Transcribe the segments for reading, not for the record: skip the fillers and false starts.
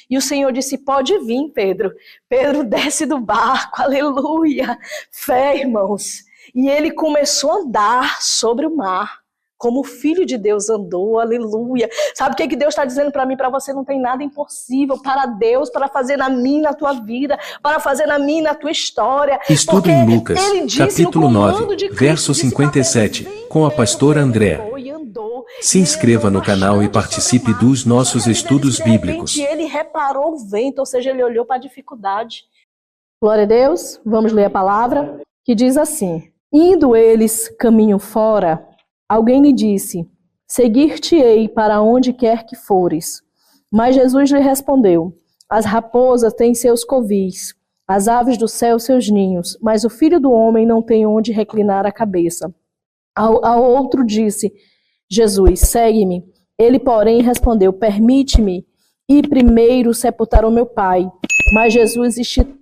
E o Senhor disse, pode vir, Pedro. Pedro desce do barco, aleluia. Fé, irmãos. E ele começou a andar sobre o mar, como o Filho de Deus andou, aleluia. Sabe o que Deus está dizendo para mim, para você? Não tem nada impossível para Deus, para fazer na minha, na tua vida, para fazer na minha, na tua história. Estudo em Lucas, capítulo 9, verso 57, com a pastora Andréa. Se inscreva no canal e participe dos nossos estudos bíblicos. Ele reparou o vento, ou seja, ele olhou para a dificuldade. Glória a Deus, vamos ler a palavra, que diz assim: indo eles caminho fora, alguém lhe disse, seguir-te-ei para onde quer que fores. Mas Jesus lhe respondeu, as raposas têm seus covis, as aves do céu seus ninhos, mas o Filho do Homem não tem onde reclinar a cabeça. Ao outro disse Jesus, segue-me. Ele, porém, respondeu, permite-me ir primeiro sepultar o meu pai. Mas Jesus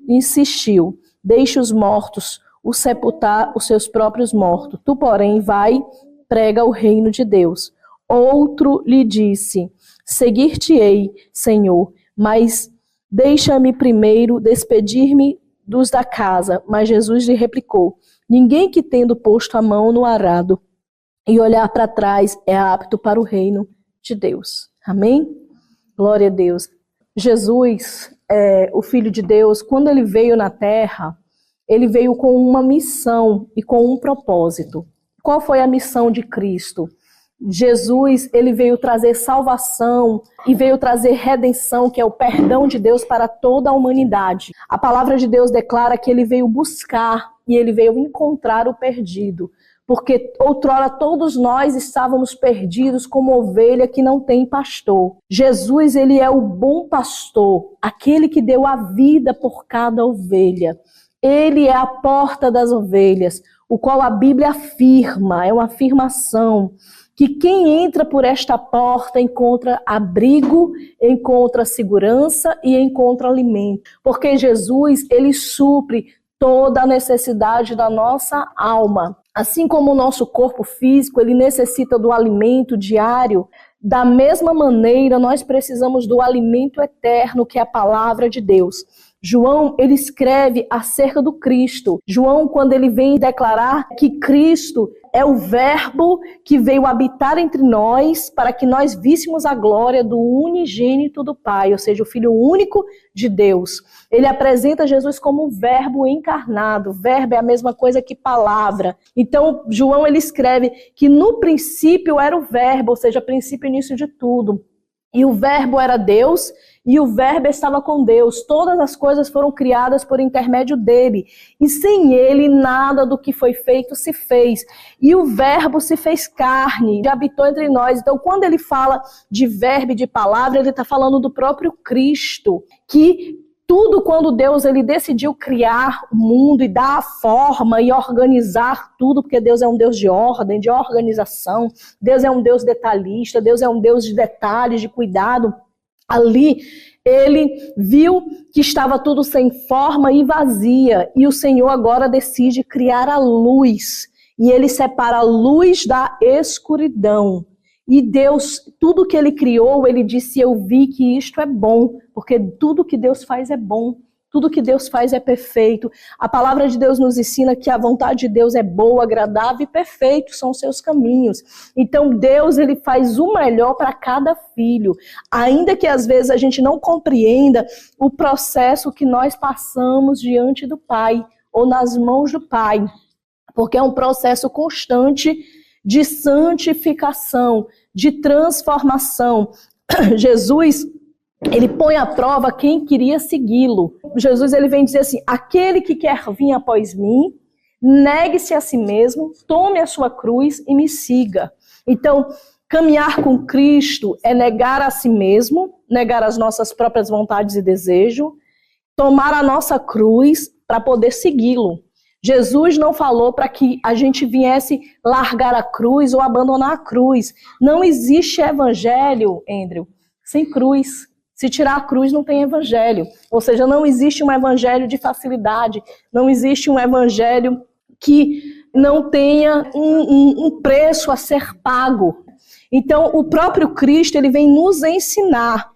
insistiu, deixe os mortos o sepultar os seus próprios mortos. Tu, porém, vai, prega o reino de Deus. Outro lhe disse, seguir-te-ei, Senhor, mas deixa-me primeiro despedir-me dos da casa. Mas Jesus lhe replicou, ninguém que tendo posto a mão no arado e olhar para trás é apto para o reino de Deus. Amém? Glória a Deus. Jesus, o Filho de Deus, quando ele veio na terra, ele veio com uma missão e com um propósito. Qual foi a missão de Cristo? Jesus, ele veio trazer salvação e veio trazer redenção, que é o perdão de Deus para toda a humanidade. A palavra de Deus declara que ele veio buscar e ele veio encontrar o perdido. Porque outrora todos nós estávamos perdidos como ovelha que não tem pastor. Jesus, ele é o bom pastor, aquele que deu a vida por cada ovelha. Ele é a porta das ovelhas, o qual a Bíblia afirma, é uma afirmação, que quem entra por esta porta encontra abrigo, encontra segurança e encontra alimento. Porque Jesus, ele supre toda a necessidade da nossa alma. Assim como o nosso corpo físico, ele necessita do alimento diário, da mesma maneira nós precisamos do alimento eterno, que é a palavra de Deus. João, ele escreve acerca do Cristo. João, quando ele vem declarar que Cristo é o verbo que veio habitar entre nós para que nós víssemos a glória do unigênito do Pai, ou seja, o Filho único de Deus. Ele apresenta Jesus como um verbo encarnado. Verbo é a mesma coisa que palavra. Então, João, ele escreve que no princípio era o verbo, ou seja, princípio e início de tudo. E o verbo era Deus, e o verbo estava com Deus. Todas as coisas foram criadas por intermédio dele. E sem ele, nada do que foi feito se fez. E o verbo se fez carne, e habitou entre nós. Então, quando ele fala de verbo e de palavra, ele está falando do próprio Cristo, que tudo quando Deus ele decidiu criar o mundo e dar a forma e organizar tudo, porque Deus é um Deus de ordem, de organização, Deus é um Deus detalhista, Deus é um Deus de detalhes, de cuidado. Ali ele viu que estava tudo sem forma e vazia, e o Senhor agora decide criar a luz, e ele separa a luz da escuridão. E Deus, tudo que ele criou, ele disse, eu vi que isto é bom, porque tudo que Deus faz é bom, tudo que Deus faz é perfeito. A palavra de Deus nos ensina que a vontade de Deus é boa, agradável e perfeito, são os seus caminhos. Então Deus, ele faz o melhor para cada filho, ainda que às vezes a gente não compreenda o processo que nós passamos diante do Pai, ou nas mãos do Pai, porque é um processo constante de santificação, de transformação. Jesus, ele põe à prova quem queria segui-lo. Jesus, ele vem dizer assim, aquele que quer vir após mim, negue-se a si mesmo, tome a sua cruz e me siga. Então, caminhar com Cristo é negar a si mesmo, negar as nossas próprias vontades e desejos, tomar a nossa cruz para poder segui-lo. Jesus não falou para que a gente viesse largar a cruz ou abandonar a cruz. Não existe evangelho, Andrew, sem cruz. Se tirar a cruz, não tem evangelho. Ou seja, não existe um evangelho de facilidade. Não existe um evangelho que não tenha um preço a ser pago. Então, o próprio Cristo, ele vem nos ensinar.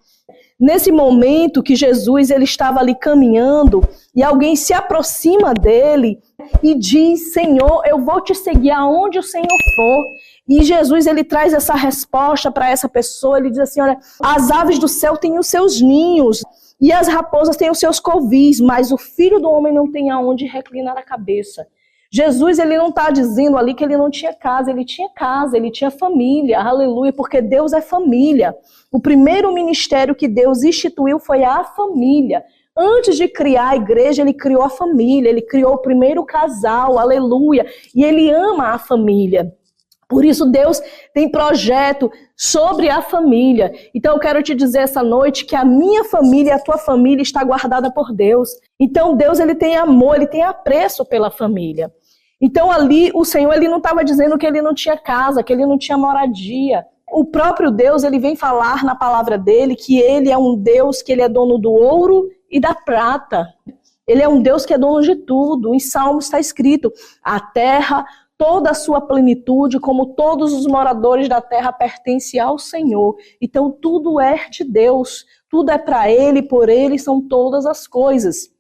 nesse momento que Jesus ele estava ali caminhando e alguém se aproxima dele e diz: Senhor, eu vou te seguir aonde o Senhor for. E Jesus ele traz essa resposta para essa pessoa. Ele diz assim: olha, as aves do céu têm os seus ninhos e as raposas têm os seus covis, mas o Filho do Homem não tem aonde reclinar a cabeça. Jesus ele não está dizendo ali que ele não tinha casa, ele tinha família, aleluia, porque Deus é família. O primeiro ministério que Deus instituiu foi a família. Antes de criar a igreja, ele criou a família, ele criou o primeiro casal, aleluia, e ele ama a família. Por isso Deus tem projeto sobre a família. Então eu quero te dizer essa noite que a minha família e a tua família está guardada por Deus. Então Deus ele tem amor, ele tem apreço pela família. Então ali o Senhor ele não estava dizendo que ele não tinha casa, que ele não tinha moradia. O próprio Deus ele vem falar na palavra dele que ele é um Deus que ele é dono do ouro e da prata. Ele é um Deus que é dono de tudo. Em Salmos está escrito: a terra, toda a sua plenitude, como todos os moradores da terra, pertence ao Senhor. Então tudo é de Deus, tudo é para Ele, por Ele são todas as coisas.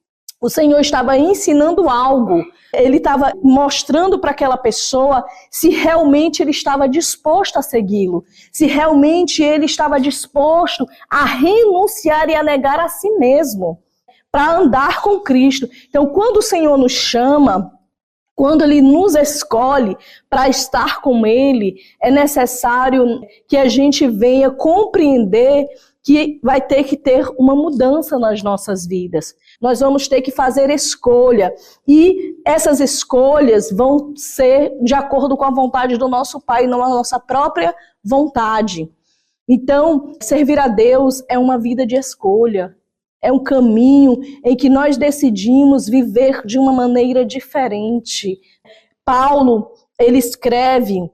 O Senhor estava ensinando algo, Ele estava mostrando para aquela pessoa se realmente ele estava disposto a segui-lo, se realmente ele estava disposto a renunciar e a negar a si mesmo, para andar com Cristo. Então quando o Senhor nos chama, quando Ele nos escolhe para estar com Ele, é necessário que a gente venha compreender que vai ter que ter uma mudança nas nossas vidas. Nós vamos ter que fazer escolha. E essas escolhas vão ser de acordo com a vontade do nosso Pai, não a nossa própria vontade. Então, servir a Deus é uma vida de escolha. É um caminho em que nós decidimos viver de uma maneira diferente. Paulo, ele escreve,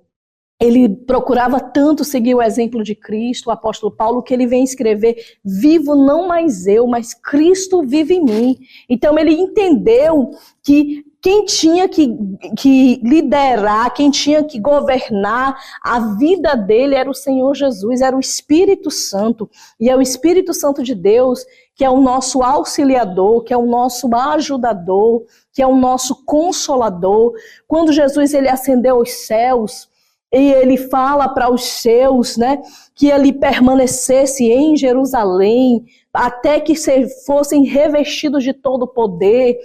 ele procurava tanto seguir o exemplo de Cristo, o apóstolo Paulo, que ele vem escrever: vivo não mais eu, mas Cristo vive em mim. Então ele entendeu que quem tinha que liderar, quem tinha que governar a vida dele era o Senhor Jesus, era o Espírito Santo. E é o Espírito Santo de Deus que é o nosso auxiliador, que é o nosso ajudador, que é o nosso consolador. Quando Jesus ele ascendeu aos céus, e ele fala para os seus, né, que ele permanecesse em Jerusalém, até que fossem revestidos de todo o poder.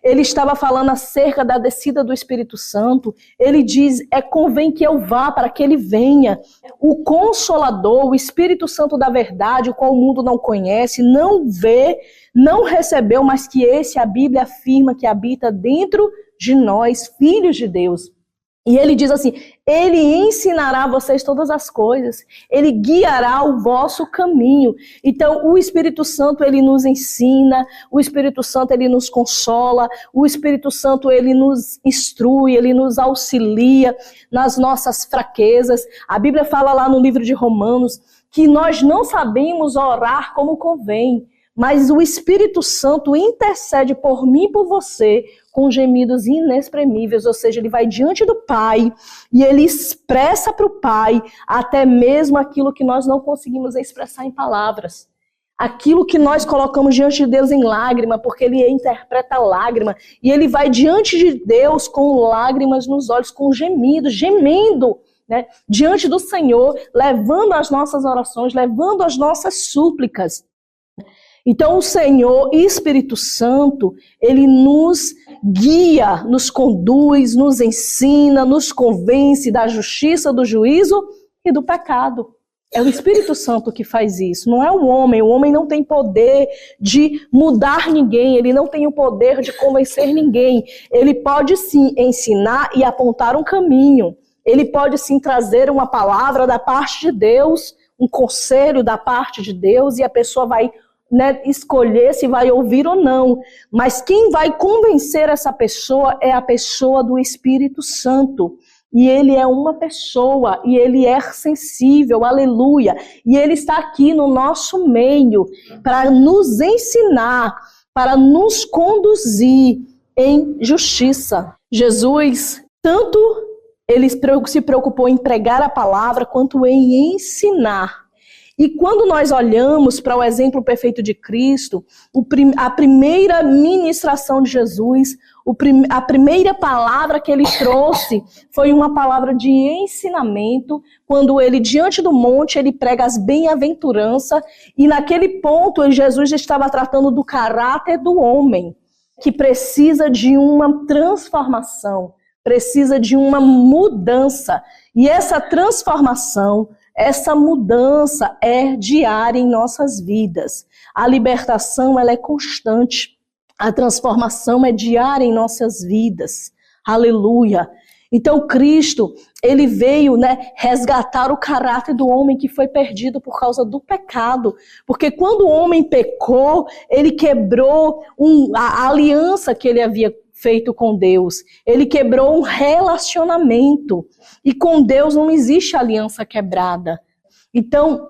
Ele estava falando acerca da descida do Espírito Santo. Ele diz: convém que eu vá para que ele venha. O Consolador, o Espírito Santo da verdade, o qual o mundo não conhece, não vê, não recebeu, mas que esse, a Bíblia afirma que habita dentro de nós, filhos de Deus. E ele diz assim: ele ensinará a vocês todas as coisas, ele guiará o vosso caminho. Então o Espírito Santo ele nos ensina, o Espírito Santo ele nos consola, o Espírito Santo ele nos instrui, ele nos auxilia nas nossas fraquezas. A Bíblia fala lá no livro de Romanos que nós não sabemos orar como convém, mas o Espírito Santo intercede por mim e por você com gemidos inexprimíveis, ou seja, ele vai diante do Pai e ele expressa para o Pai até mesmo aquilo que nós não conseguimos expressar em palavras. Aquilo que nós colocamos diante de Deus em lágrima, porque ele interpreta lágrima, e ele vai diante de Deus com lágrimas nos olhos, com gemidos, gemendo, né, diante do Senhor, levando as nossas orações, levando as nossas súplicas. Então o Senhor, Espírito Santo, ele nos guia, nos conduz, nos ensina, nos convence da justiça, do juízo e do pecado. É o Espírito Santo que faz isso, não é o homem não tem poder de mudar ninguém, ele não tem o poder de convencer ninguém. Ele pode sim ensinar e apontar um caminho, ele pode sim trazer uma palavra da parte de Deus, um conselho da parte de Deus, e a pessoa vai escolher se vai ouvir ou não, mas quem vai convencer essa pessoa é a pessoa do Espírito Santo, e ele é uma pessoa, e ele é sensível, aleluia, e ele está aqui no nosso meio, para nos ensinar, para nos conduzir em justiça. Jesus, tanto ele se preocupou em pregar a palavra, quanto em ensinar. E quando nós olhamos para o exemplo perfeito de Cristo, a primeira ministração de Jesus, a primeira palavra que ele trouxe foi uma palavra de ensinamento, quando ele, diante do monte, ele prega as bem-aventuranças, e naquele ponto Jesus estava tratando do caráter do homem, que precisa de uma transformação, precisa de uma mudança. E essa transformação, essa mudança é diária em nossas vidas. A libertação, ela é constante. A transformação é diária em nossas vidas. Aleluia. Então Cristo, ele veio, resgatar o caráter do homem que foi perdido por causa do pecado. Porque quando o homem pecou, ele quebrou a aliança que ele havia feito com Deus. Ele quebrou um relacionamento. E com Deus não existe aliança quebrada. Então,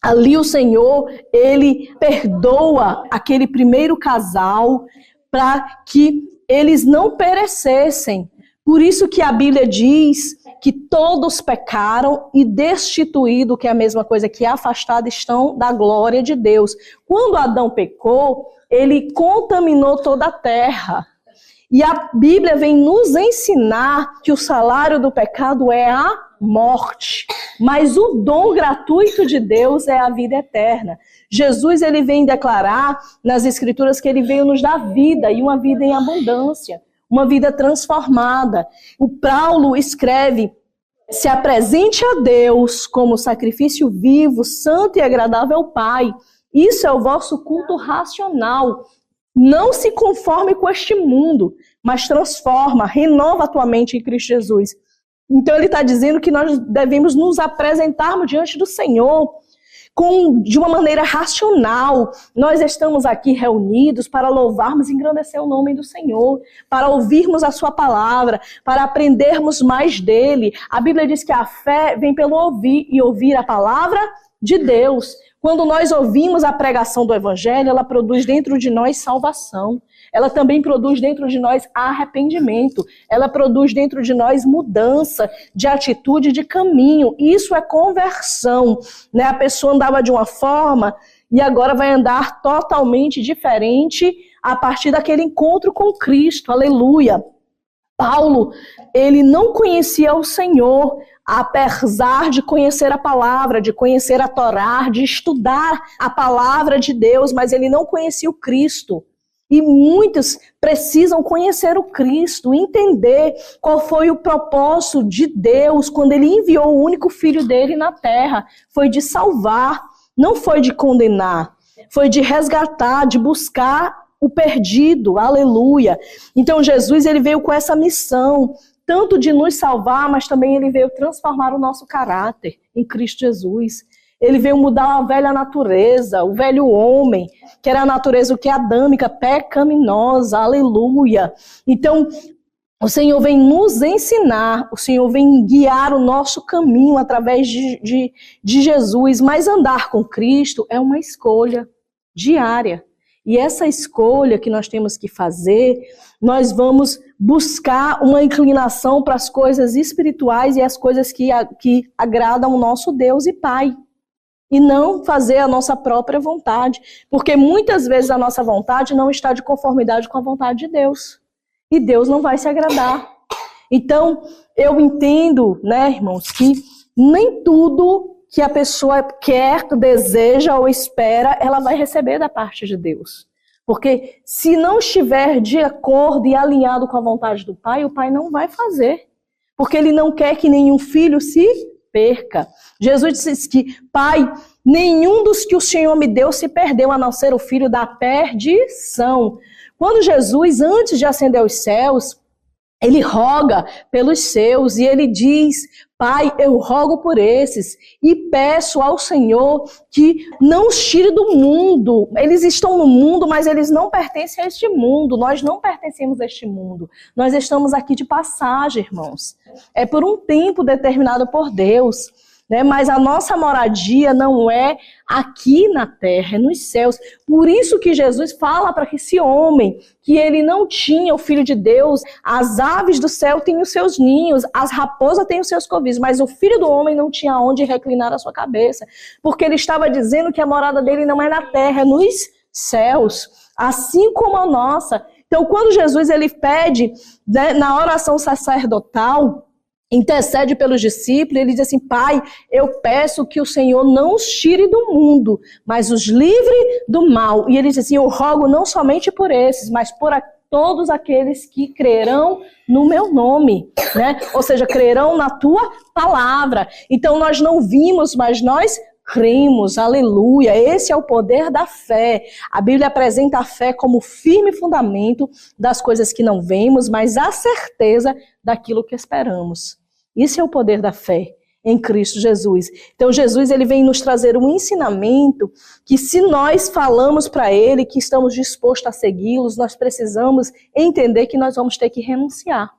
ali o Senhor, ele perdoa aquele primeiro casal para que eles não perecessem. Por isso que a Bíblia diz que todos pecaram e destituídos, que é a mesma coisa que afastados estão da glória de Deus. Quando Adão pecou, ele contaminou toda a terra. E a Bíblia vem nos ensinar que o salário do pecado é a morte, mas o dom gratuito de Deus é a vida eterna. Jesus, ele vem declarar nas Escrituras que ele veio nos dar vida, e uma vida em abundância, uma vida transformada. O Paulo escreve: se apresente a Deus como sacrifício vivo, santo e agradável ao Pai. Isso é o vosso culto racional. Não se conforme com este mundo, mas transforma, renova a tua mente em Cristo Jesus. Então ele está dizendo que nós devemos nos apresentarmos diante do Senhor de uma maneira racional. Nós estamos aqui reunidos para louvarmos e engrandecer o nome do Senhor, para ouvirmos a sua palavra, para aprendermos mais dele. A Bíblia diz que a fé vem pelo ouvir, e ouvir a palavra de Deus. Quando nós ouvimos a pregação do Evangelho, ela produz dentro de nós salvação. Ela também produz dentro de nós arrependimento. Ela produz dentro de nós mudança de atitude, de caminho. Isso é conversão. A pessoa andava de uma forma e agora vai andar totalmente diferente a partir daquele encontro com Cristo. Aleluia. Paulo, ele não conhecia o Senhor, apesar de conhecer a palavra, de conhecer a Torá, de estudar a palavra de Deus, mas ele não conhecia o Cristo. E muitos precisam conhecer o Cristo, entender qual foi o propósito de Deus quando ele enviou o único filho dele na terra. Foi de salvar, não foi de condenar, foi de resgatar, de buscar o perdido, aleluia. Então Jesus, ele veio com essa missão, tanto de nos salvar, mas também ele veio transformar o nosso caráter em Cristo Jesus. Ele veio mudar a velha natureza, o velho homem, que era a natureza que é adâmica, pecaminosa, aleluia. Então, o Senhor vem nos ensinar, o Senhor vem guiar o nosso caminho através de Jesus, mas andar com Cristo é uma escolha diária. E essa escolha que nós temos que fazer, nós vamos buscar uma inclinação para as coisas espirituais e as coisas que agradam o nosso Deus e Pai. E não fazer a nossa própria vontade. Porque muitas vezes a nossa vontade não está de conformidade com a vontade de Deus. E Deus não vai se agradar. Então, eu entendo, irmãos, que nem tudo que a pessoa quer, deseja ou espera, ela vai receber da parte de Deus. Porque se não estiver de acordo e alinhado com a vontade do Pai, o Pai não vai fazer. Porque Ele não quer que nenhum filho se perca. Jesus disse que, Pai, nenhum dos que o Senhor me deu se perdeu, a não ser o filho da perdição. Quando Jesus, antes de ascender aos céus, ele roga pelos seus e ele diz: Pai, eu rogo por esses e peço ao Senhor que não os tire do mundo. Eles estão no mundo, mas eles não pertencem a este mundo. Nós não pertencemos a este mundo. Nós estamos aqui de passagem, irmãos. É por um tempo determinado por Deus. né? Mas a nossa moradia não é aqui na terra, é nos céus. Por isso que Jesus fala para esse homem que ele não tinha o Filho de Deus. As aves do céu têm os seus ninhos, as raposas têm os seus covis, mas o Filho do Homem não tinha onde reclinar a sua cabeça, porque ele estava dizendo que a morada dele não é na terra, é nos céus, assim como a nossa. Então, quando Jesus ele pede, né, na oração sacerdotal, intercede pelos discípulos, ele diz assim: Pai, eu peço que o Senhor não os tire do mundo, mas os livre do mal. E ele diz assim: eu rogo não somente por esses, mas por todos aqueles que crerão no meu nome, né? Ou seja, crerão na tua palavra. Então nós não vimos, mas nós cremos, aleluia. Esse é o poder da fé. A Bíblia apresenta a fé como firme fundamento das coisas que não vemos, mas a certeza daquilo que esperamos. Isso é o poder da fé em Cristo Jesus. Então Jesus ele vem nos trazer um ensinamento que, se nós falamos para ele que estamos dispostos a segui-los, nós precisamos entender que nós vamos ter que renunciar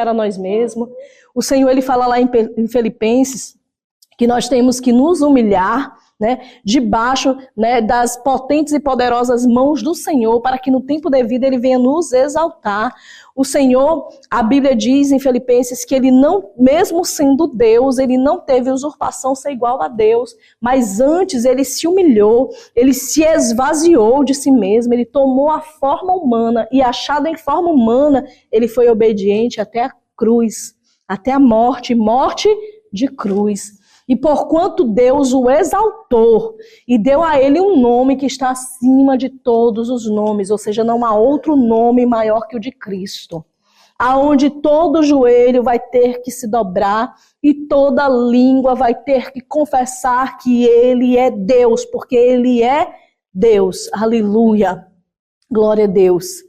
a nós mesmos. O Senhor ele fala lá em Filipenses que nós temos que nos humilhar, né, debaixo, né, das potentes e poderosas mãos do Senhor, para que no tempo devido ele venha nos exaltar. O Senhor, a Bíblia diz em Filipenses que ele não, mesmo sendo Deus, ele não teve usurpação ser igual a Deus, mas antes ele se humilhou, ele se esvaziou de si mesmo, ele tomou a forma humana e, achado em forma humana, ele foi obediente até a cruz, até a morte de cruz. E porquanto Deus o exaltou e deu a ele um nome que está acima de todos os nomes, ou seja, não há outro nome maior que o de Cristo, aonde todo joelho vai ter que se dobrar e toda língua vai ter que confessar que ele é Deus, porque ele é Deus. Aleluia. Glória a Deus.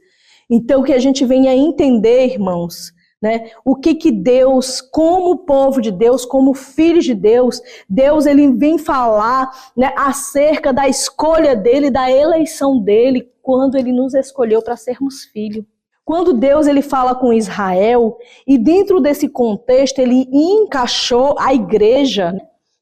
Então que a gente venha entender, irmãos, né? O que Deus, como povo de Deus, como filhos de Deus, Deus ele vem falar, né, acerca da escolha dele, da eleição dele, quando ele nos escolheu para sermos filhos. Quando Deus ele fala com Israel, e dentro desse contexto ele encaixou a igreja,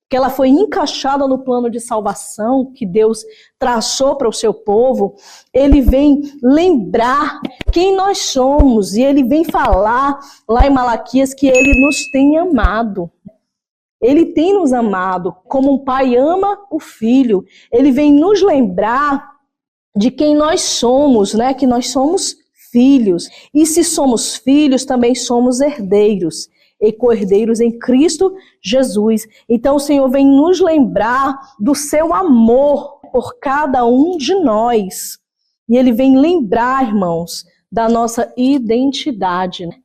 que ela foi encaixada no plano de salvação que Deus traçou para o seu povo, ele vem lembrar quem nós somos, e ele vem falar lá em Malaquias que ele nos tem amado. Ele tem nos amado, como um pai ama o filho. Ele vem nos lembrar de quem nós somos, né? Que nós somos filhos. E se somos filhos, também somos herdeiros e co-herdeiros em Cristo Jesus. Então o Senhor vem nos lembrar do seu amor por cada um de nós. E ele vem lembrar, irmãos, da nossa identidade, né?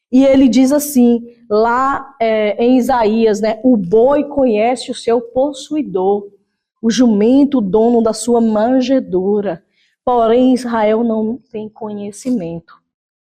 E ele diz assim, lá em Isaías, né? O boi conhece o seu possuidor, o jumento o dono da sua manjedoura. Porém, Israel não tem conhecimento.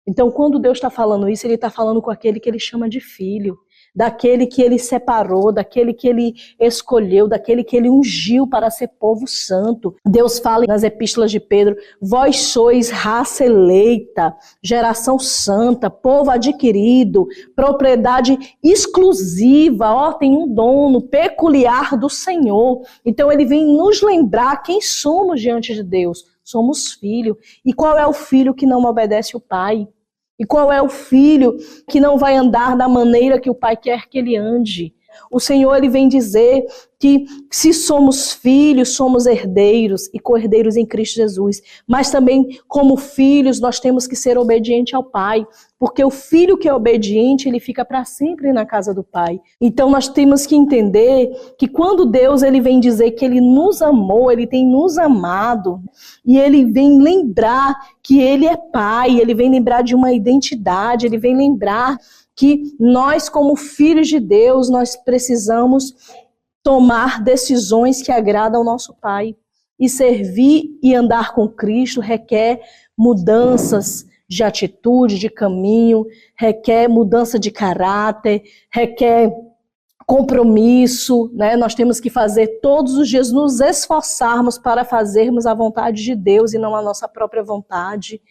Então, quando Deus está falando isso, ele está falando com aquele que ele chama de filho, daquele que ele separou, daquele que ele escolheu, daquele que ele ungiu para ser povo santo. Deus fala nas epístolas de Pedro: vós sois raça eleita, geração santa, povo adquirido, propriedade exclusiva, ó, tem um dono peculiar do Senhor. Então ele vem nos lembrar quem somos diante de Deus. Somos filho. E qual é o filho que não obedece o pai? E qual é o filho que não vai andar da maneira que o pai quer que ele ande? O Senhor ele vem dizer que se somos filhos, somos herdeiros e co-herdeiros em Cristo Jesus. Mas também, como filhos, nós temos que ser obedientes ao Pai. Porque o filho que é obediente, ele fica para sempre na casa do Pai. Então nós temos que entender que quando Deus ele vem dizer que ele nos amou, ele tem nos amado, e ele vem lembrar que ele é Pai, ele vem lembrar de uma identidade, ele vem lembrar que nós, como filhos de Deus, nós precisamos tomar decisões que agradam ao nosso Pai. E servir e andar com Cristo requer mudanças de atitude, de caminho, requer mudança de caráter, requer compromisso, né? Nós temos que fazer todos os dias, nos esforçarmos para fazermos a vontade de Deus e não a nossa própria vontade.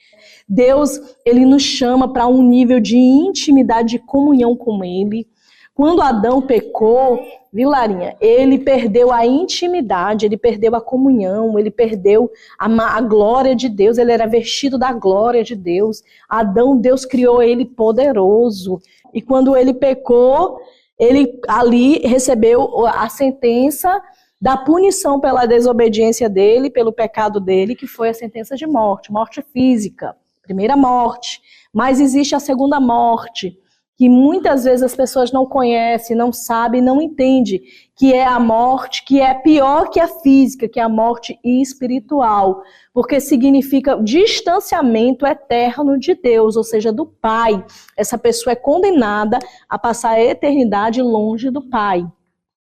Deus, ele nos chama para um nível de intimidade, de comunhão com Ele. Quando Adão pecou, viu, Larinha? Ele perdeu a intimidade, ele perdeu a comunhão, ele perdeu a glória de Deus, ele era vestido da glória de Deus. Adão, Deus criou ele poderoso. E quando ele pecou, ele ali recebeu a sentença da punição pela desobediência dele, pelo pecado dele, que foi a sentença de morte, morte física, primeira morte. Mas existe a segunda morte, que muitas vezes as pessoas não conhecem, não sabem, não entendem, que é a morte que é pior que a física, que é a morte espiritual, porque significa distanciamento eterno de Deus, ou seja, do Pai. Essa pessoa é condenada a passar a eternidade longe do Pai.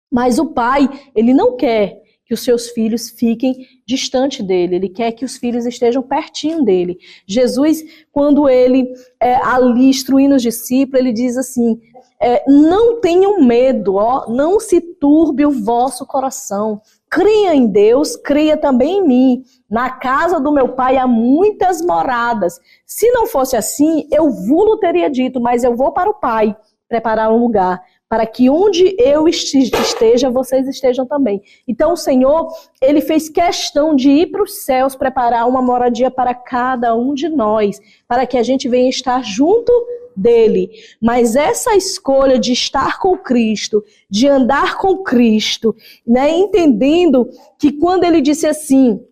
Mas o Pai, ele não quer que os seus filhos fiquem distante dele, ele quer que os filhos estejam pertinho dele. Jesus, quando ele ali instruindo os discípulos, ele diz assim, não tenham medo, não se turbe o vosso coração, creia em Deus, creia também em mim. Na casa do meu Pai há muitas moradas. Se não fosse assim, eu vos teria dito, mas eu vou para o Pai preparar um lugar, para que onde eu esteja, vocês estejam também. Então o Senhor, ele fez questão de ir para os céus, preparar uma moradia para cada um de nós, para que a gente venha estar junto dele. Mas essa escolha de estar com Cristo, de andar com Cristo, né, entendendo que quando ele disse assim,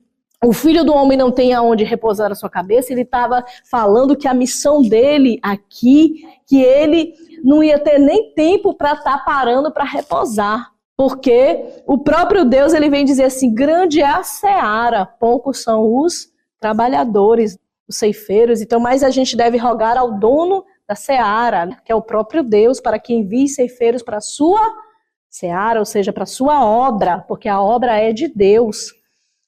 o Filho do Homem não tem aonde repousar a sua cabeça, ele estava falando que a missão dele aqui, que ele não ia ter nem tempo para estar parando para repousar. Porque o próprio Deus, ele vem dizer assim, grande é a seara, poucos são os trabalhadores, os ceifeiros. Então, mais a gente deve rogar ao dono da seara, que é o próprio Deus, para que envie ceifeiros para a sua seara, ou seja, para a sua obra, porque a obra é de Deus.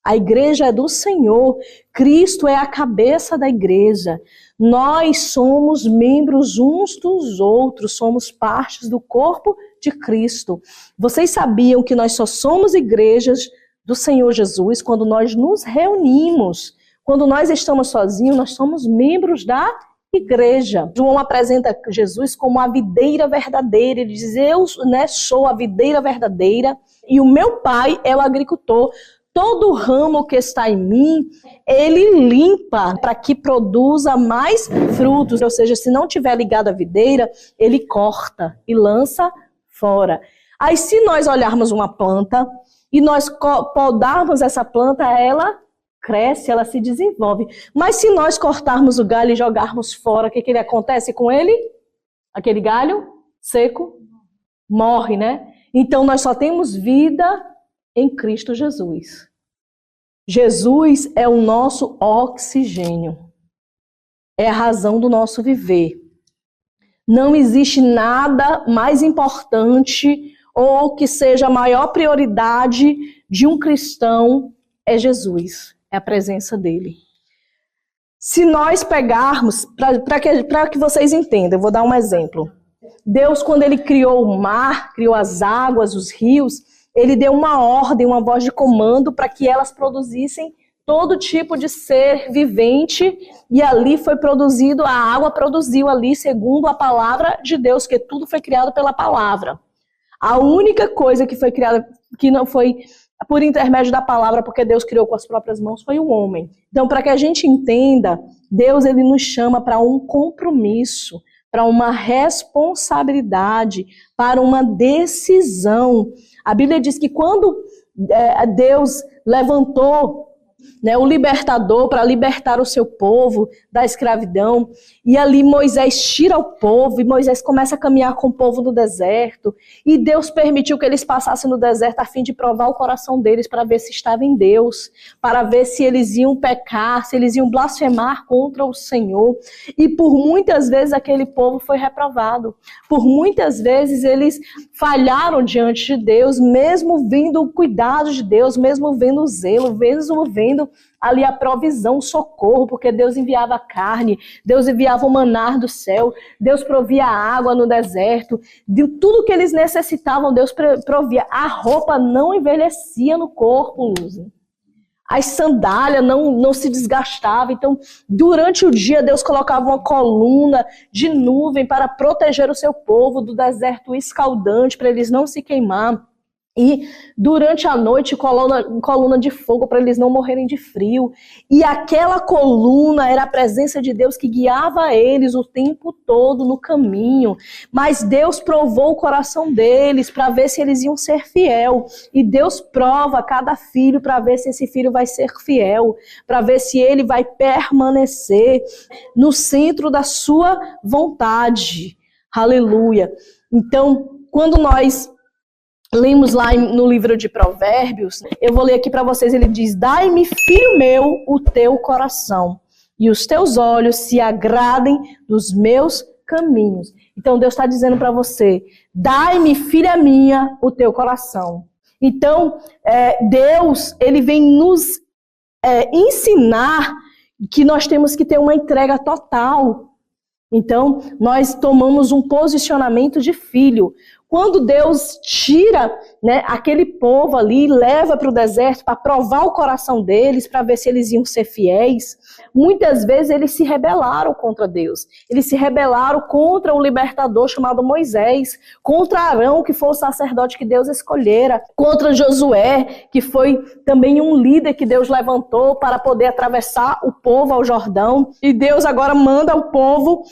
A igreja é do Senhor, Cristo é a cabeça da igreja. Nós somos membros uns dos outros, somos partes do corpo de Cristo. Vocês sabiam que nós só somos igrejas do Senhor Jesus quando nós nos reunimos? Quando nós estamos sozinhos, nós somos membros da igreja. João apresenta Jesus como a videira verdadeira. Ele diz, eu sou a videira verdadeira e o meu pai é o agricultor. Todo ramo que está em mim, ele limpa para que produza mais frutos. Ou seja, se não tiver ligado à videira, ele corta e lança fora. Aí se nós olharmos uma planta e nós podarmos essa planta, ela cresce, ela se desenvolve. Mas se nós cortarmos o galho e jogarmos fora, o que acontece com ele? Aquele galho seco morre, né? Então nós só temos vida em Cristo Jesus. Jesus é o nosso oxigênio. É a razão do nosso viver. Não existe nada mais importante ou que seja a maior prioridade de um cristão é Jesus, é a presença dele. Se nós pegarmos, para que vocês entendam, eu vou dar um exemplo. Deus, quando ele criou o mar, criou as águas, os rios, ele deu uma ordem, uma voz de comando para que elas produzissem todo tipo de ser vivente, e ali foi produzido, a água produziu ali segundo a palavra de Deus, que tudo foi criado pela palavra. A única coisa que foi criada, que não foi por intermédio da palavra, porque Deus criou com as próprias mãos, foi o homem. Então, para que a gente entenda, Deus ele nos chama para um compromisso, para uma responsabilidade, para uma decisão. A Bíblia diz que quando Deus levantou, né, o libertador para libertar o seu povo da escravidão, e ali Moisés tira o povo, e Moisés começa a caminhar com o povo no deserto, e Deus permitiu que eles passassem no deserto a fim de provar o coração deles para ver se estava em Deus, para ver se eles iam pecar, se eles iam blasfemar contra o Senhor. E por muitas vezes aquele povo foi reprovado, por muitas vezes eles falharam diante de Deus, mesmo vendo o cuidado de Deus, mesmo vendo o zelo, mesmo vendo ali a provisão, o socorro, porque Deus enviava a carne, Deus enviava o maná do céu, Deus provia água no deserto, de tudo que eles necessitavam, Deus provia. A roupa não envelhecia no corpo, Lúcia. as sandálias não se desgastavam. Então, durante o dia, Deus colocava uma coluna de nuvem para proteger o seu povo do deserto escaldante, para eles não se queimar. E durante a noite, coluna de fogo para eles não morrerem de frio. E aquela coluna era a presença de Deus que guiava eles o tempo todo no caminho. Mas Deus provou o coração deles para ver se eles iam ser fiel. E Deus prova cada filho para ver se esse filho vai ser fiel, para ver se ele vai permanecer no centro da sua vontade. Aleluia. Então, quando nós lemos lá no livro de Provérbios, eu vou ler aqui para vocês, ele diz: dai-me, filho meu, o teu coração, e os teus olhos se agradem dos meus caminhos. Então Deus está dizendo para você: dai-me, filha minha, o teu coração. Então, Deus, ele vem nos ensinar que nós temos que ter uma entrega total. Então, nós tomamos um posicionamento de filho. Quando Deus tira, né, aquele povo ali e leva para o deserto para provar o coração deles, para ver se eles iam ser fiéis, muitas vezes eles se rebelaram contra Deus. Eles se rebelaram contra o libertador chamado Moisés, contra Arão, que foi o sacerdote que Deus escolhera, contra Josué, que foi também um líder que Deus levantou para poder atravessar o povo ao Jordão. E Deus agora manda o povo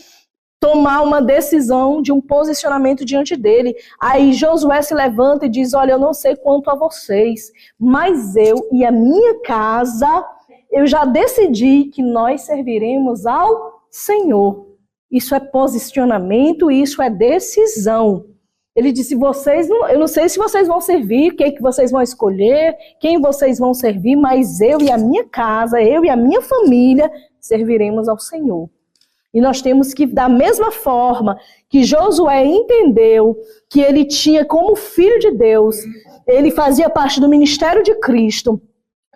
tomar uma decisão de um posicionamento diante dele. Aí Josué se levanta e diz: olha, eu não sei quanto a vocês, mas eu e a minha casa, eu já decidi que nós serviremos ao Senhor. Isso é posicionamento, isso é decisão. Ele disse: eu não sei se vocês vão servir, quem que vocês vão escolher, quem vocês vão servir, mas eu e a minha casa, eu e a minha família serviremos ao Senhor. E nós temos que, da mesma forma que Josué entendeu que ele tinha como filho de Deus, ele fazia parte do ministério de Cristo,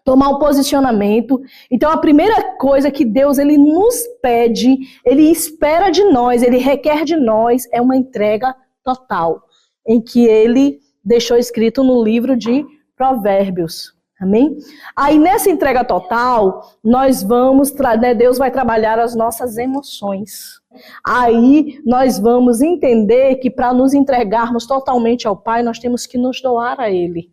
tomar um posicionamento. Então a primeira coisa que Deus ele nos pede, ele espera de nós, ele requer de nós, é uma entrega total, em que ele deixou escrito no livro de Provérbios. Amém? Aí nessa entrega total, nós vamos, Deus vai trabalhar as nossas emoções. Aí nós vamos entender que para nos entregarmos totalmente ao Pai, nós temos que nos doar a Ele.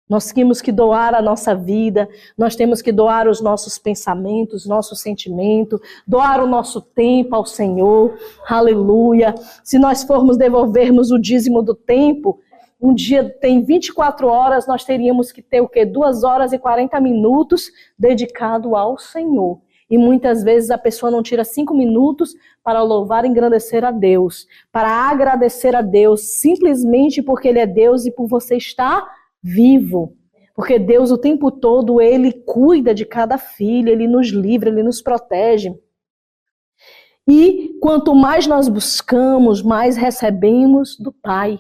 Nós temos que doar a nossa vida, nós temos que doar os nossos pensamentos, nosso sentimento, doar o nosso tempo ao Senhor. Aleluia. Se nós formos devolvermos o dízimo do tempo, um dia tem 24 horas, nós teríamos que ter o quê? 2 horas e 40 minutos dedicado ao Senhor. E muitas vezes a pessoa não tira 5 minutos para louvar e engrandecer a Deus, para agradecer a Deus, simplesmente porque Ele é Deus e por você estar vivo. Porque Deus o tempo todo, Ele cuida de cada filho, Ele nos livra, Ele nos protege. E quanto mais nós buscamos, mais recebemos do Pai.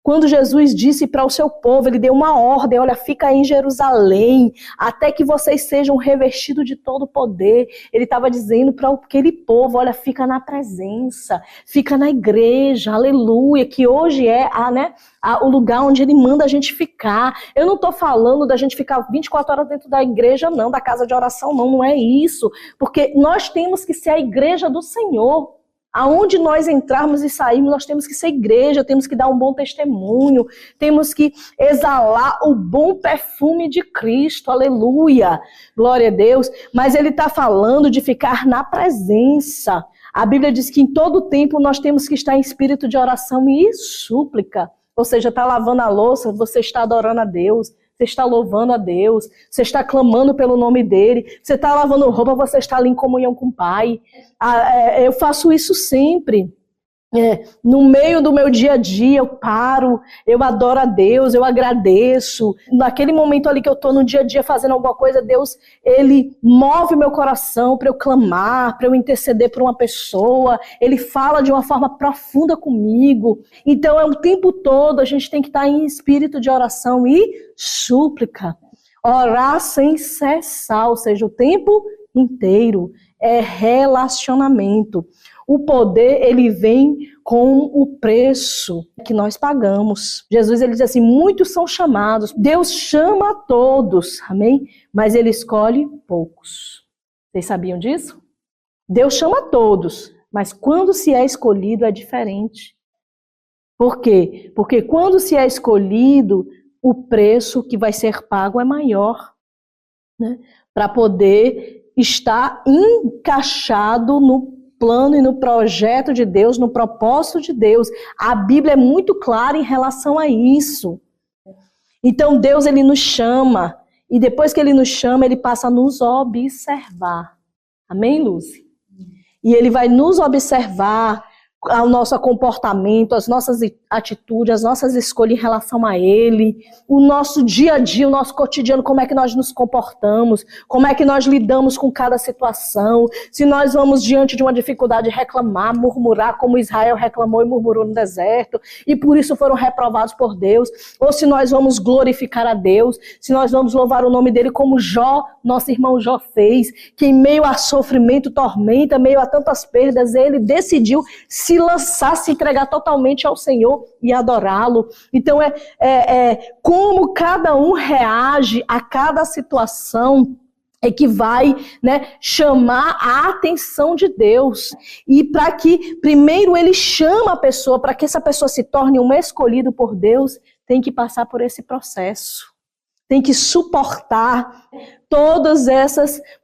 Quando Jesus disse para o seu povo, ele deu uma ordem: olha, fica aí em Jerusalém, até que vocês sejam revestidos de todo o poder. Ele estava dizendo para aquele povo: olha, fica na presença, fica na igreja, aleluia, que hoje é o lugar onde ele manda a gente ficar. Eu não estou falando da gente ficar 24 horas dentro da igreja, não, da casa de oração, não é isso. Porque nós temos que ser a igreja do Senhor. Aonde nós entrarmos e sairmos, nós temos que ser igreja, temos que dar um bom testemunho, temos que exalar o bom perfume de Cristo, aleluia, glória a Deus. Mas ele está falando de ficar na presença. A Bíblia diz que em todo tempo nós temos que estar em espírito de oração e súplica. Ou seja, está lavando a louça, você está adorando a Deus. Você está louvando a Deus, você está clamando pelo nome dele, você está lavando roupa, você está ali em comunhão com o Pai. Eu faço isso sempre. No meio do meu dia a dia, eu paro, eu adoro a Deus, eu agradeço. Naquele momento ali que eu estou no dia a dia fazendo alguma coisa, Deus, Ele move meu coração para eu clamar, para eu interceder por uma pessoa. Ele fala de uma forma profunda comigo. Então, o tempo todo a gente tem que estar em espírito de oração e súplica. Orar sem cessar, ou seja, o tempo inteiro, é relacionamento. O poder, ele vem com o preço que nós pagamos. Jesus, ele diz assim, muitos são chamados. Deus chama a todos, amém? Mas ele escolhe poucos. Vocês sabiam disso? Deus chama a todos, mas quando se é escolhido é diferente. Por quê? Porque quando se é escolhido, o preço que vai ser pago é maior, né? Para poder estar encaixado no plano e no projeto de Deus, no propósito de Deus. A Bíblia é muito clara em relação a isso. Então Deus, ele nos chama, e depois que ele nos chama, ele passa a nos observar. Amém, Lúcia? E ele vai nos observar ao nosso comportamento, as nossas atitudes, as nossas escolhas em relação a Ele, o nosso dia a dia, o nosso cotidiano, como é que nós nos comportamos, como é que nós lidamos com cada situação, se nós vamos diante de uma dificuldade reclamar, murmurar, como Israel reclamou e murmurou no deserto, e por isso foram reprovados por Deus, ou se nós vamos glorificar a Deus, se nós vamos louvar o nome dele como Jó, nosso irmão Jó fez, que em meio a sofrimento, tormenta, meio a tantas perdas, ele decidiu se lançar, se entregar totalmente ao Senhor e adorá-lo. Então como cada um reage a cada situação é que vai, né, chamar a atenção de Deus. E para que primeiro ele chama a pessoa, para que essa pessoa se torne um escolhido por Deus, tem que passar por esse processo. Tem que suportar todos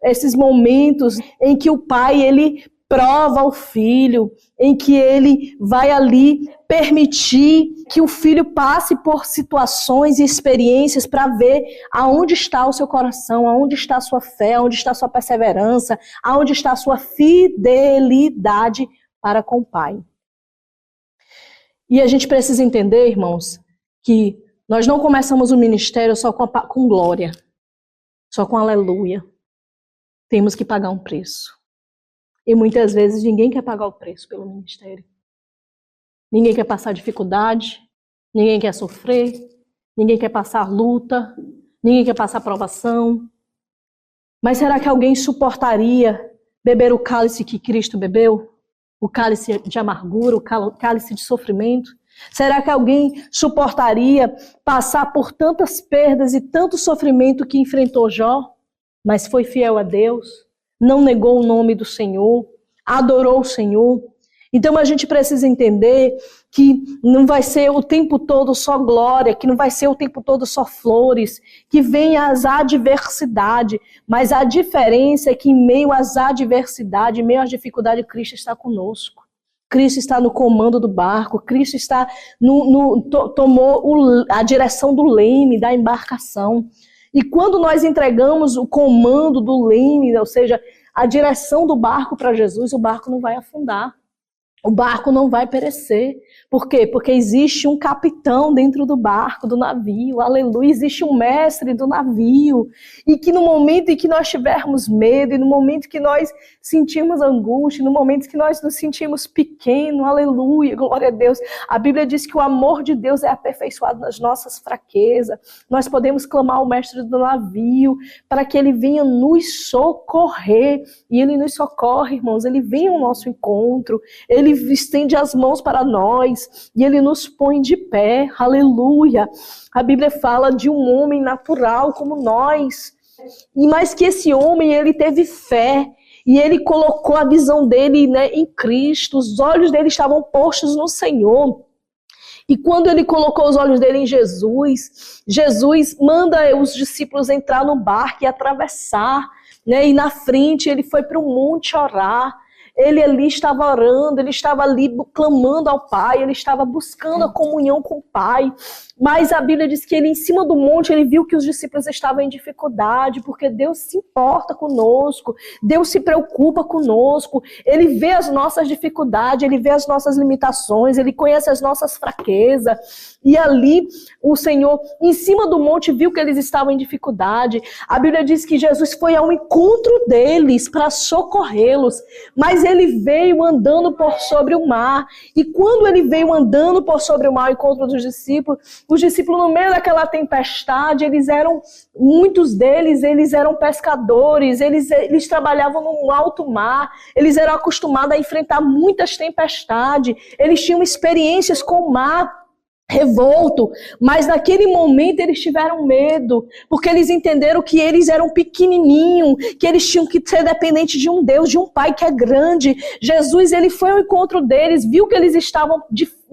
esses momentos em que o pai, ele prova o filho, em que ele vai ali permitir que o filho passe por situações e experiências para ver aonde está o seu coração, aonde está a sua fé, aonde está a sua perseverança, aonde está a sua fidelidade para com o pai. E a gente precisa entender, irmãos, que nós não começamos o ministério só com glória, só com aleluia. Temos que pagar um preço. E muitas vezes ninguém quer pagar o preço pelo ministério. Ninguém quer passar dificuldade, ninguém quer sofrer, ninguém quer passar luta, ninguém quer passar provação. Mas será que alguém suportaria beber o cálice que Cristo bebeu? O cálice de amargura, o cálice de sofrimento? Será que alguém suportaria passar por tantas perdas e tanto sofrimento que enfrentou Jó, mas foi fiel a Deus? Não negou o nome do Senhor, adorou o Senhor. Então a gente precisa entender que não vai ser o tempo todo só glória, que não vai ser o tempo todo só flores, que vem as adversidades, mas a diferença é que em meio às adversidades, em meio às dificuldades, Cristo está conosco. Cristo está no comando do barco, Cristo está tomou a direção do leme, da embarcação. E quando nós entregamos o comando do leme, ou seja, a direção do barco para Jesus, o barco não vai afundar. O barco não vai perecer. Por quê? Porque existe um capitão dentro do barco, do navio. Aleluia. Existe um mestre do navio. E que no momento em que nós tivermos medo, e no momento que nós sentimos angústia, no momento que nós nos sentimos pequenos, aleluia, glória a Deus. A Bíblia diz que o amor de Deus é aperfeiçoado nas nossas fraquezas. Nós podemos clamar ao mestre do navio para que ele venha nos socorrer. E ele nos socorre, irmãos. Ele vem ao nosso encontro. Ele estende as mãos para nós e ele nos põe de pé, aleluia. A Bíblia fala de um homem natural como nós, e mais que esse homem, ele teve fé e ele colocou a visão dele, né, em Cristo. Os olhos dele estavam postos no Senhor. E quando ele colocou os olhos dele em Jesus, Jesus manda os discípulos entrar no barco e atravessar, né, e na frente ele foi para o monte orar. Ele ali estava orando, ele estava ali clamando ao Pai, ele estava buscando a comunhão com o Pai. Mas a Bíblia diz que ele, em cima do monte, ele viu que os discípulos estavam em dificuldade, porque Deus se importa conosco, Deus se preocupa conosco, ele vê as nossas dificuldades, ele vê as nossas limitações, ele conhece as nossas fraquezas. E ali o Senhor, em cima do monte, viu que eles estavam em dificuldade. A Bíblia diz que Jesus foi ao encontro deles para socorrê-los. Mas mas ele veio andando por sobre o mar. E quando ele veio andando por sobre o mar ao encontro dos discípulos, os discípulos no meio daquela tempestade, muitos deles, eles eram pescadores, eles trabalhavam no alto mar, eles eram acostumados a enfrentar muitas tempestades, eles tinham experiências com o mar revolto, mas naquele momento eles tiveram medo, porque eles entenderam que eles eram pequenininhos, que eles tinham que ser dependentes de um Deus, de um Pai que é grande. Jesus, ele foi ao encontro deles, viu que eles estavam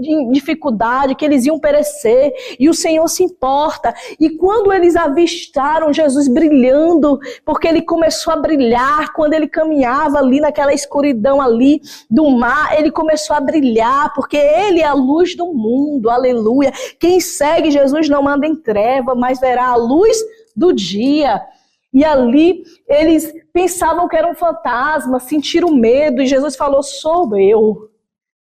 em dificuldade, que eles iam perecer, e o Senhor se importa. E quando eles avistaram Jesus brilhando, porque ele começou a brilhar, quando ele caminhava ali naquela escuridão ali do mar, ele começou a brilhar, porque ele é a luz do mundo, aleluia. Quem segue Jesus não anda em treva, mas verá a luz do dia. E ali eles pensavam que era um fantasma, sentiram medo, e Jesus falou: sou eu.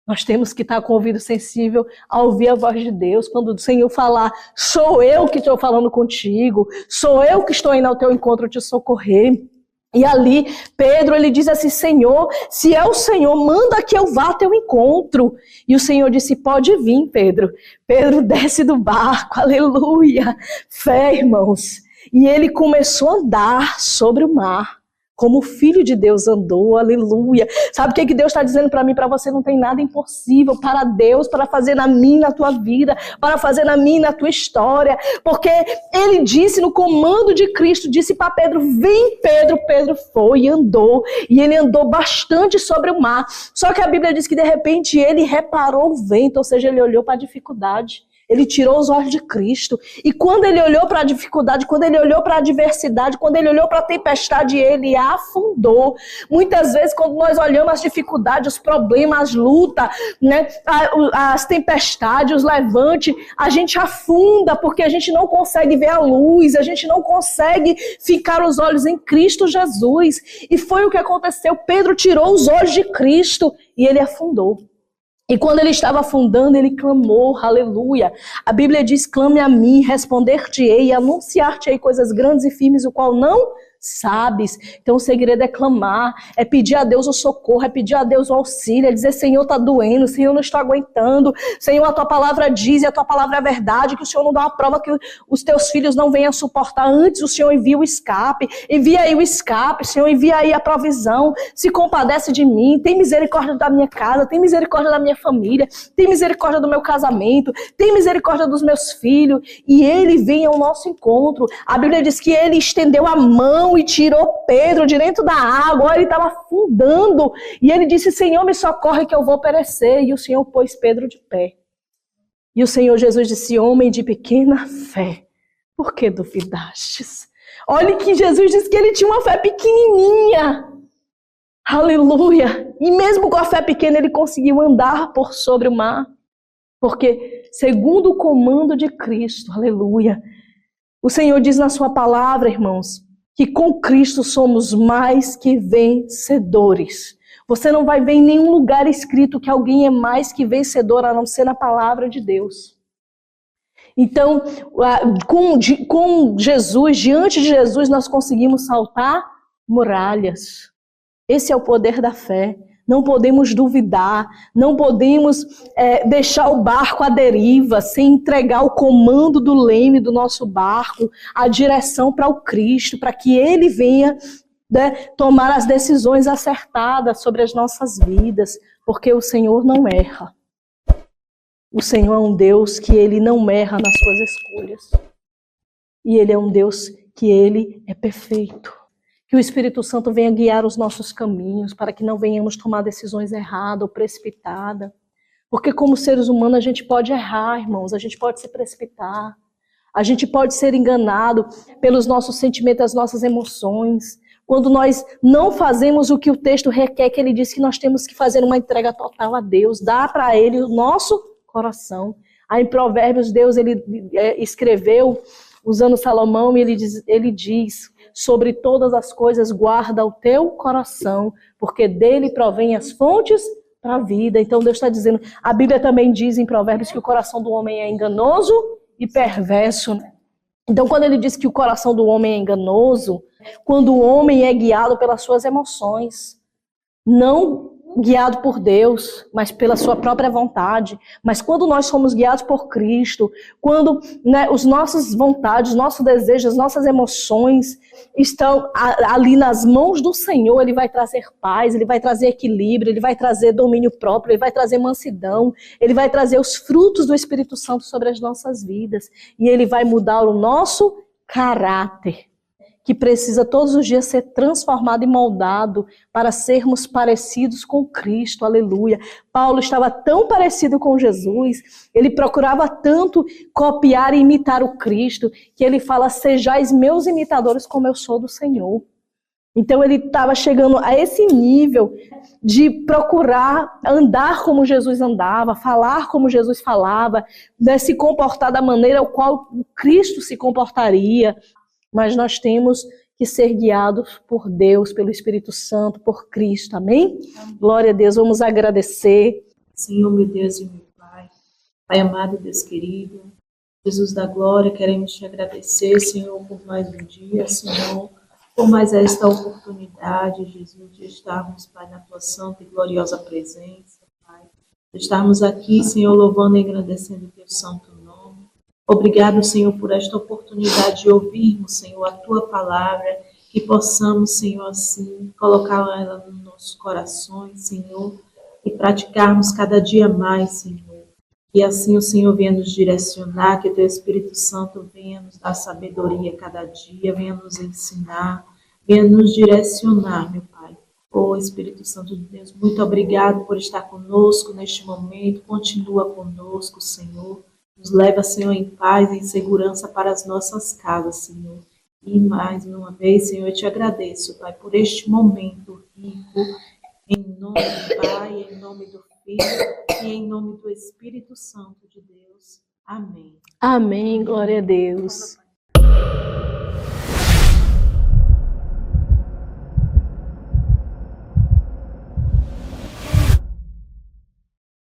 Nós temos que estar com o ouvido sensível a ouvir a voz de Deus. Quando o Senhor falar, sou eu que estou falando contigo, sou eu que estou indo ao teu encontro te socorrer. E ali, Pedro, ele diz assim: Senhor, se é o Senhor, manda que eu vá ao teu encontro. E o Senhor disse: pode vir, Pedro. Pedro desce do barco, aleluia. Fé, irmãos. E ele começou a andar sobre o mar, como o Filho de Deus andou, aleluia. Sabe o que Deus está dizendo para mim, para você? Não tem nada impossível para Deus, para fazer na minha, na tua vida, para fazer na minha, na tua história. Porque ele disse no comando de Cristo, disse para Pedro: vem, Pedro. Pedro foi e andou. E ele andou bastante sobre o mar. Só que a Bíblia diz que de repente ele reparou o vento, ou seja, ele olhou para a dificuldade. Ele tirou os olhos de Cristo. E quando ele olhou para a dificuldade, quando ele olhou para a adversidade, quando ele olhou para a tempestade, ele afundou. Muitas vezes, quando nós olhamos as dificuldades, os problemas, as lutas, né, as tempestades, os levantes, a gente afunda, porque a gente não consegue ver a luz, a gente não consegue ficar os olhos em Cristo Jesus. E foi o que aconteceu. Pedro tirou os olhos de Cristo e ele afundou. E quando ele estava afundando, ele clamou, aleluia. A Bíblia diz: clame a mim, responder-te-ei e anunciar-te-ei coisas grandes e firmes, o qual não sabes. Então o segredo é clamar, é pedir a Deus o socorro, é pedir a Deus o auxílio, é dizer: Senhor, está doendo, Senhor, não estou aguentando, Senhor, a tua palavra diz, e a tua palavra é verdade, que o Senhor não dá uma prova que os teus filhos não venham suportar. Antes o Senhor envia o escape, envia aí o escape, Senhor, envia aí a provisão, se compadece de mim, tem misericórdia da minha casa, tem misericórdia da minha família, tem misericórdia do meu casamento, tem misericórdia dos meus filhos. E ele vem ao nosso encontro. A Bíblia diz que ele estendeu a mão e tirou Pedro de dentro da água. Ele estava afundando. E ele disse: Senhor, me socorre que eu vou perecer. E o Senhor pôs Pedro de pé. E o Senhor Jesus disse: homem de pequena fé, por que duvidastes? Olha que Jesus disse que ele tinha uma fé pequenininha. Aleluia. E mesmo com a fé pequena, ele conseguiu andar por sobre o mar. Porque, segundo o comando de Cristo, aleluia, o Senhor diz na sua palavra, irmãos, que com Cristo somos mais que vencedores. Você não vai ver em nenhum lugar escrito que alguém é mais que vencedor, a não ser na palavra de Deus. Então, com Jesus, diante de Jesus, nós conseguimos saltar muralhas. Esse é o poder da fé. Não podemos duvidar, não podemos deixar o barco à deriva, sem entregar o comando do leme do nosso barco, a direção para o Cristo, para que Ele venha, né, tomar as decisões acertadas sobre as nossas vidas, porque o Senhor não erra. O Senhor é um Deus que Ele não erra nas suas escolhas. E Ele é um Deus que Ele é perfeito. Que o Espírito Santo venha guiar os nossos caminhos, para que não venhamos tomar decisões erradas ou precipitadas. Porque como seres humanos a gente pode errar, irmãos, a gente pode se precipitar. A gente pode ser enganado pelos nossos sentimentos, as nossas emoções. Quando nós não fazemos o que o texto requer, que ele diz que nós temos que fazer uma entrega total a Deus, dar para Ele o nosso coração. Aí em Provérbios, Deus ele escreveu, usando Salomão, e ele diz: sobre todas as coisas guarda o teu coração, porque dele provém as fontes para a vida. Então Deus está dizendo, a Bíblia também diz em Provérbios que o coração do homem é enganoso e perverso. Então quando ele diz que o coração do homem é enganoso, quando o homem é guiado pelas suas emoções, não guiado por Deus, mas pela sua própria vontade. Mas quando nós somos guiados por Cristo, quando, né, os nossas vontades, nossos desejos, as nossas emoções estão ali nas mãos do Senhor, Ele vai trazer paz, Ele vai trazer equilíbrio, Ele vai trazer domínio próprio, Ele vai trazer mansidão, Ele vai trazer os frutos do Espírito Santo sobre as nossas vidas. E Ele vai mudar o nosso caráter, que precisa todos os dias ser transformado e moldado para sermos parecidos com Cristo, aleluia. Paulo estava tão parecido com Jesus, ele procurava tanto copiar e imitar o Cristo, que ele fala, sejais meus imitadores como eu sou do Senhor. Então ele estava chegando a esse nível de procurar andar como Jesus andava, falar como Jesus falava, né, se comportar da maneira qual Cristo se comportaria. Mas nós temos que ser guiados por Deus, pelo Espírito Santo, por Cristo, amém? Glória a Deus, vamos agradecer. Senhor, meu Deus e meu Pai, Pai amado, Deus querido, Jesus da glória, queremos te agradecer, Senhor, por mais um dia, Senhor, por mais esta oportunidade, Jesus, de estarmos, Pai, na tua santa e gloriosa presença, Pai, de estarmos aqui, Senhor, louvando e engrandecendo o teu santo nome. Obrigado, Senhor, por esta oportunidade de ouvirmos, Senhor, a Tua palavra, que possamos, Senhor, assim, colocar ela nos nossos corações, Senhor, e praticarmos cada dia mais, Senhor. Que assim o Senhor venha nos direcionar, que o Teu Espírito Santo venha nos dar sabedoria cada dia, venha nos ensinar, venha nos direcionar, meu Pai. Ô Espírito Santo de Deus, muito obrigado por estar conosco neste momento, continua conosco, Senhor. Nos leva, Senhor, em paz e em segurança para as nossas casas, Senhor. E mais uma vez, Senhor, eu te agradeço, Pai, por este momento rico, em nome do Pai, em nome do Filho e em nome do Espírito Santo de Deus. Amém. Amém, glória a Deus.